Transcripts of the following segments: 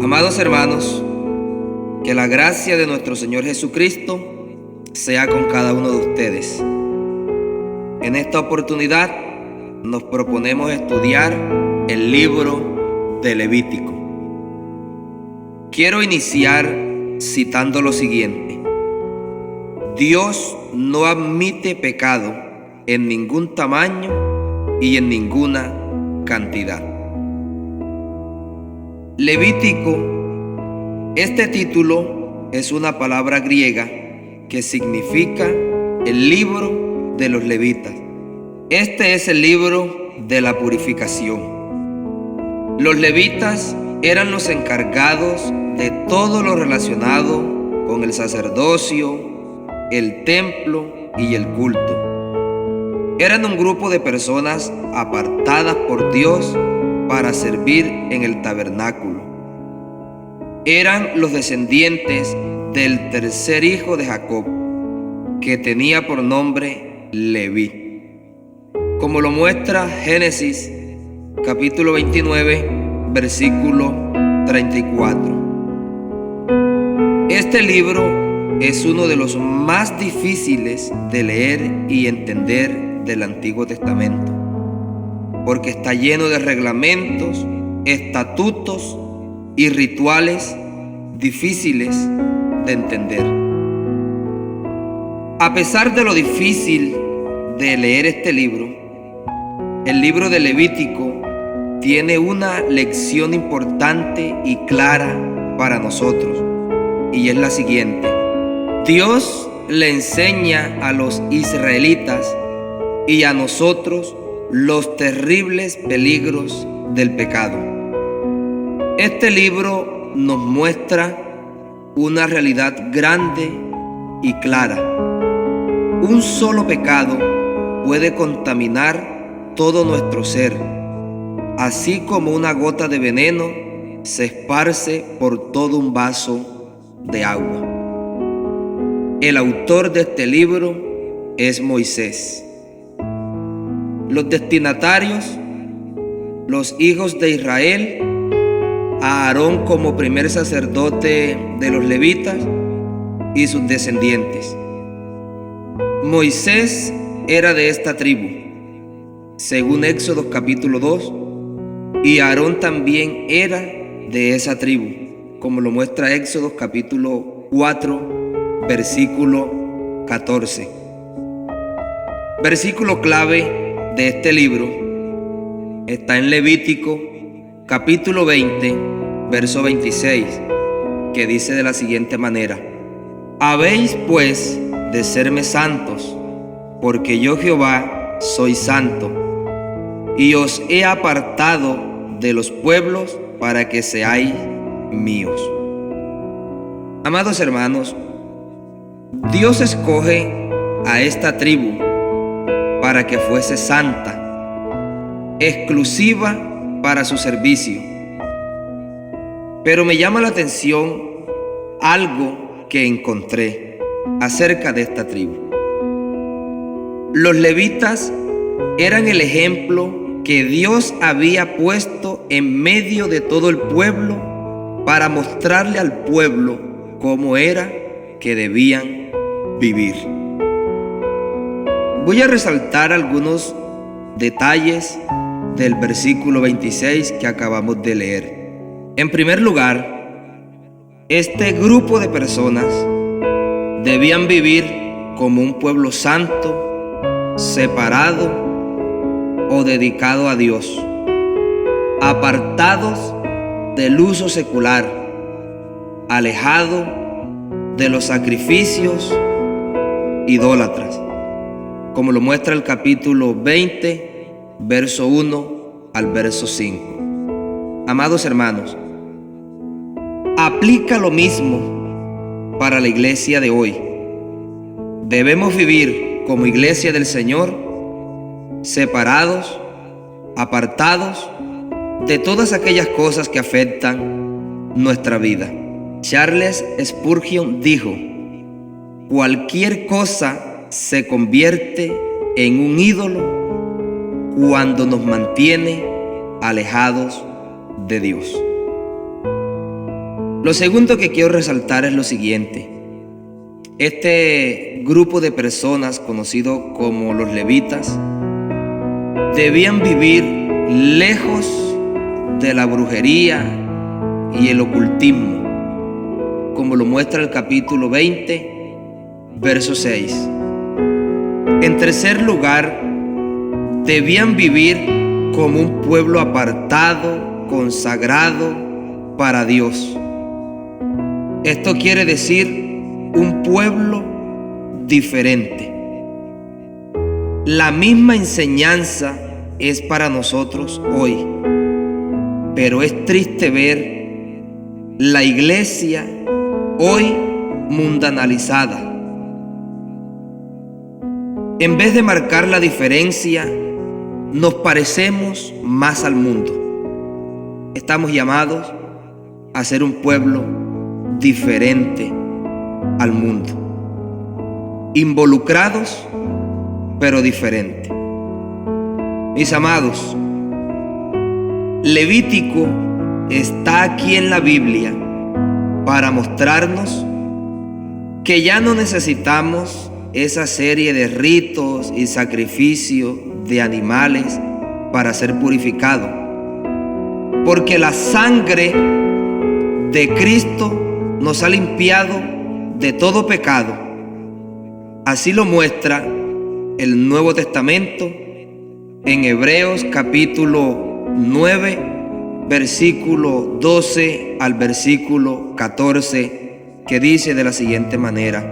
Amados hermanos, que la gracia de nuestro Señor Jesucristo sea con cada uno de ustedes. En esta oportunidad nos proponemos estudiar el libro de Levítico. Quiero iniciar citando lo siguiente: Dios no admite pecado en ningún tamaño y en ninguna cantidad. Levítico, este título es una palabra griega que significa el libro de los levitas. Este es el libro de la purificación. Los levitas eran los encargados de todo lo relacionado con el sacerdocio, el templo y el culto. Eran un grupo de personas apartadas por Dios para servir en el tabernáculo. Eran los descendientes del tercer hijo de Jacob, que tenía por nombre Leví, como lo muestra Génesis capítulo 29, versículo 34. Este libro es uno de los más difíciles de leer y entender del Antiguo Testamento, porque está lleno de reglamentos, estatutos y rituales difíciles de entender. A pesar de lo difícil de leer este libro, el libro de Levítico tiene una lección importante y clara para nosotros, y es la siguiente: Dios le enseña a los israelitas y a nosotros los terribles peligros del pecado. Este libro nos muestra una realidad grande y clara. Un solo pecado puede contaminar todo nuestro ser, así como una gota de veneno se esparce por todo un vaso de agua. El autor de este libro es Moisés. Los destinatarios, los hijos de Israel, a Aarón como primer sacerdote de los levitas y sus descendientes. Moisés era de esta tribu, según Éxodo capítulo 2, y Aarón también era de esa tribu, como lo muestra Éxodo capítulo 4, versículo 14. Versículo clave de este libro está en Levítico capítulo 20, verso 26, que dice de la siguiente manera: Habéis pues de serme santos, porque yo Jehová soy santo, y os he apartado de los pueblos para que seáis míos. Amados hermanos, Dios escoge a esta tribu para que fuese santa, exclusiva para su servicio. Pero me llama la atención algo que encontré acerca de esta tribu. Los levitas eran el ejemplo que Dios había puesto en medio de todo el pueblo para mostrarle al pueblo cómo era que debían vivir. Voy a resaltar algunos detalles del versículo 26 que acabamos de leer. En primer lugar, este grupo de personas debían vivir como un pueblo santo, separado o dedicado a Dios, apartados del uso secular, alejado de los sacrificios idólatras, como lo muestra el capítulo 20, verso 1 al verso 5. Amados hermanos, aplica lo mismo para la iglesia de hoy. Debemos vivir como iglesia del Señor, separados, apartados de todas aquellas cosas que afectan nuestra vida. Charles Spurgeon dijo: cualquier cosa se convierte en un ídolo cuando nos mantiene alejados de Dios. Lo segundo que quiero resaltar es lo siguiente. Este grupo de personas, conocido como los levitas, debían vivir lejos de la brujería y el ocultismo, como lo muestra el capítulo 20, verso 6. En tercer lugar, debían vivir como un pueblo apartado, consagrado para Dios. Esto quiere decir un pueblo diferente. La misma enseñanza es para nosotros hoy, pero es triste ver la iglesia hoy mundanalizada. En vez de marcar la diferencia, nos parecemos más al mundo. Estamos llamados a ser un pueblo diferente al mundo, involucrados pero diferentes. Mis amados, Levítico está aquí en la Biblia para mostrarnos que ya no necesitamos esa serie de ritos y sacrificios de animales para ser purificados, porque la sangre de Cristo nos ha limpiado de todo pecado. Así lo muestra el Nuevo Testamento en Hebreos capítulo 9, versículo 12 al versículo 14, que dice de la siguiente manera: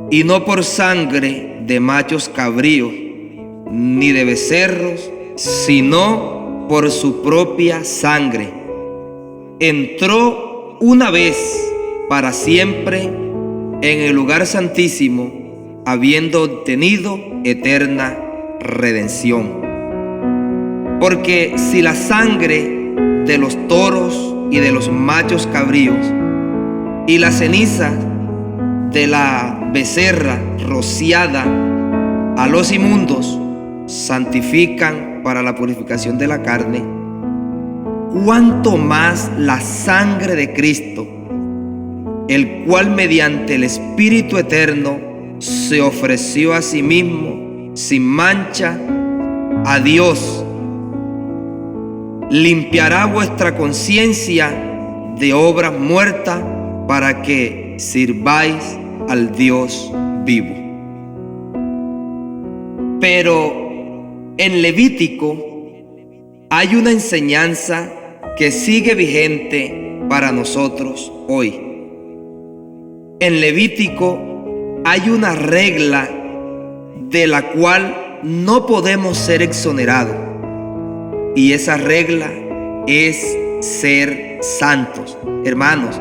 y no por sangre de machos cabríos ni de becerros, sino por su propia sangre entró una vez para siempre en el lugar santísimo, habiendo obtenido eterna redención. Porque si la sangre de los toros y de los machos cabríos y la ceniza de la becerra rociada a los inmundos santifican para la purificación de la carne, cuánto más la sangre de Cristo, el cual mediante el Espíritu Eterno se ofreció a sí mismo sin mancha a Dios, limpiará vuestra conciencia de obras muertas para que sirváis al Dios vivo. Pero en Levítico hay una enseñanza que sigue vigente para nosotros hoy. En Levítico hay una regla de la cual no podemos ser exonerados, y esa regla es ser santos. Hermanos,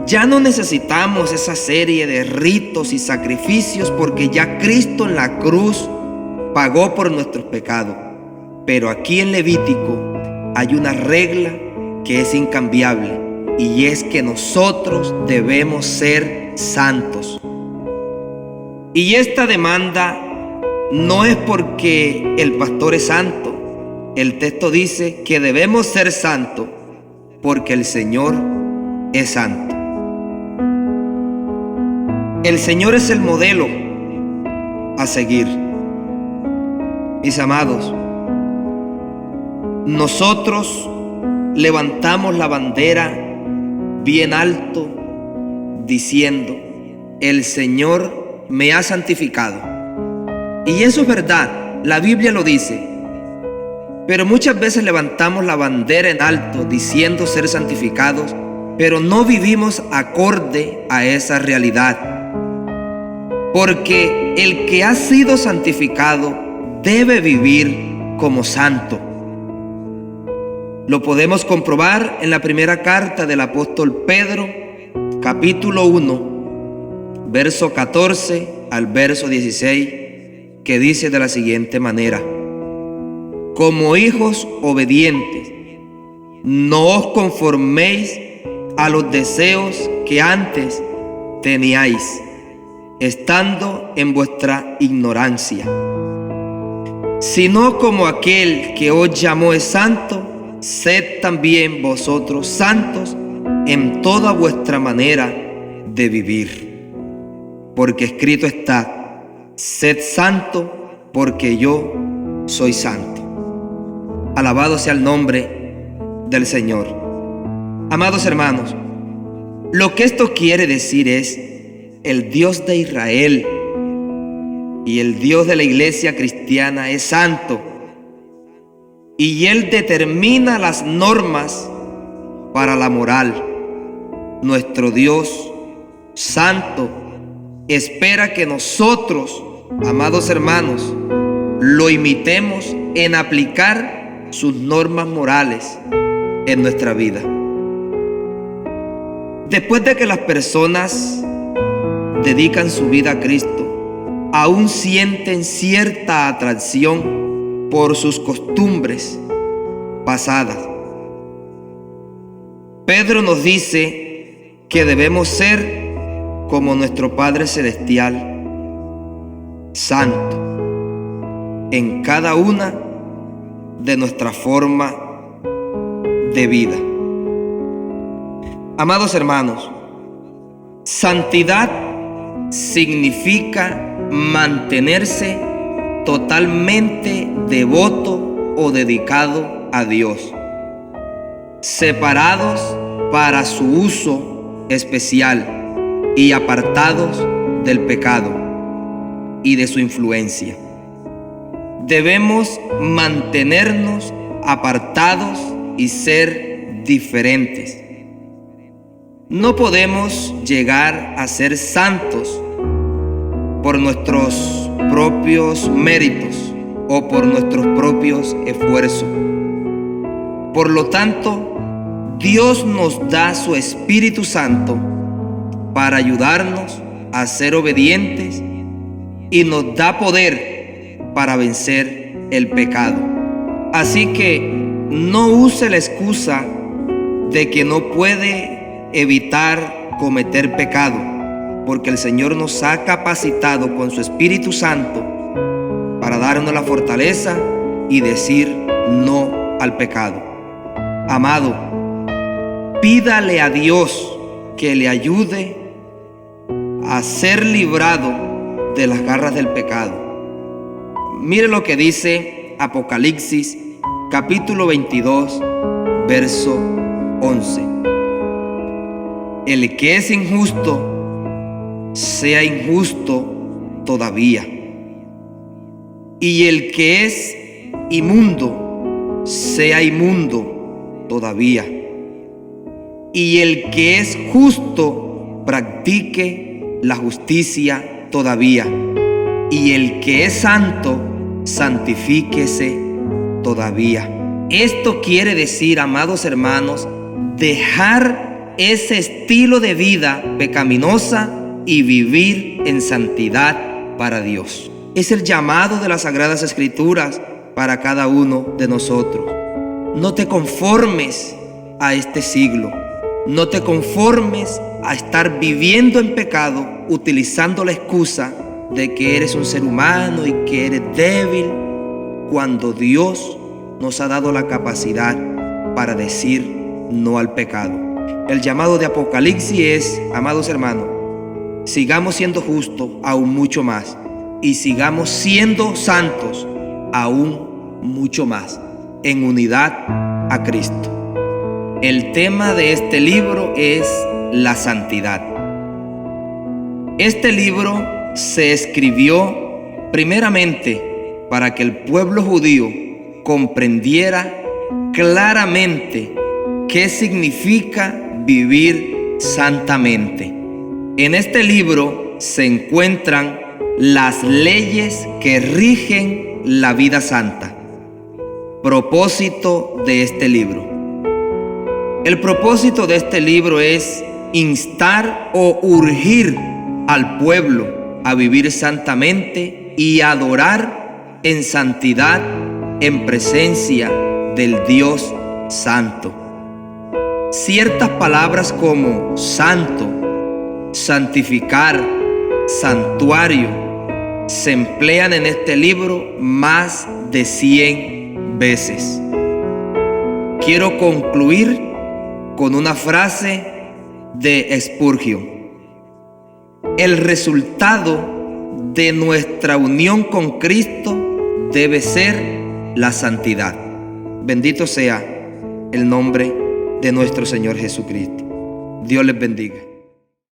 ya no necesitamos esa serie de ritos y sacrificios, porque ya Cristo en la cruz pagó por nuestros pecados. Pero aquí en Levítico hay una regla que es incambiable, y es que nosotros debemos ser santos. Y esta demanda no es porque el pastor es santo. El texto dice que debemos ser santos porque el Señor es santo. El Señor es el modelo a seguir. Mis amados, nosotros levantamos la bandera bien alto diciendo: el Señor me ha santificado. Y eso es verdad, la Biblia lo dice. Pero muchas veces levantamos la bandera en alto diciendo ser santificados, pero no vivimos acorde a esa realidad. Porque el que ha sido santificado debe vivir como santo. Lo podemos comprobar en la primera carta del apóstol Pedro, capítulo 1, verso 14 al verso 16, que dice de la siguiente manera: como hijos obedientes, no os conforméis a los deseos que antes teníais, estando en vuestra ignorancia, sino como aquel que os llamó es santo, sed también vosotros santos en toda vuestra manera de vivir. Porque escrito está: sed santo, porque yo soy santo. Alabado sea el nombre del Señor. Amados hermanos, lo que esto quiere decir es: el Dios de Israel y el Dios de la iglesia cristiana es santo, y Él determina las normas para la moral. Nuestro Dios santo espera que nosotros, amados hermanos, lo imitemos en aplicar sus normas morales en nuestra vida. Después de que las personas dedican su vida a Cristo, aún sienten cierta atracción por sus costumbres pasadas. Pedro nos dice que debemos ser como nuestro Padre Celestial, santo, en cada una de nuestra forma de vida. Amados hermanos, santidad significa mantenerse totalmente devoto o dedicado a Dios, separados para su uso especial y apartados del pecado y de su influencia. Debemos mantenernos apartados y ser diferentes. No podemos llegar a ser santos por nuestros propios méritos o por nuestros propios esfuerzos. Por lo tanto, Dios nos da su Espíritu Santo para ayudarnos a ser obedientes y nos da poder para vencer el pecado. Así que no use la excusa de que no puede evitar cometer pecado, porque el Señor nos ha capacitado con su Espíritu Santo para darnos la fortaleza y decir no al pecado. Amado, pídale a Dios que le ayude a ser librado de las garras del pecado. Mire lo que dice Apocalipsis capítulo 22, verso 11. El que es injusto, sea injusto todavía. Y el que es inmundo, sea inmundo todavía. Y el que es justo, practique la justicia todavía. Y el que es santo, santifíquese todavía. Esto quiere decir, amados hermanos, dejar ese estilo de vida pecaminosa y vivir en santidad para Dios. Es el llamado de las Sagradas Escrituras para cada uno de nosotros. No te conformes a este siglo. No te conformes a estar viviendo en pecado utilizando la excusa de que eres un ser humano y que eres débil, cuando Dios nos ha dado la capacidad para decir no al pecado. El llamado de Apocalipsis es, amados hermanos, sigamos siendo justos aún mucho más, y sigamos siendo santos aún mucho más, en unidad a Cristo. El tema de este libro es la santidad. Este libro se escribió primeramente para que el pueblo judío comprendiera claramente qué significa vivir santamente. En este libro se encuentran las leyes que rigen la vida santa. Propósito de este libro. El propósito de este libro es instar o urgir al pueblo a vivir santamente y adorar en santidad en presencia del Dios Santo. Ciertas palabras como santo, santificar, santuario, se emplean en este libro más de 100 veces. Quiero concluir con una frase de Spurgeon. El resultado de nuestra unión con Cristo debe ser la santidad. Bendito sea el nombre de nuestro Señor Jesucristo. Dios les bendiga.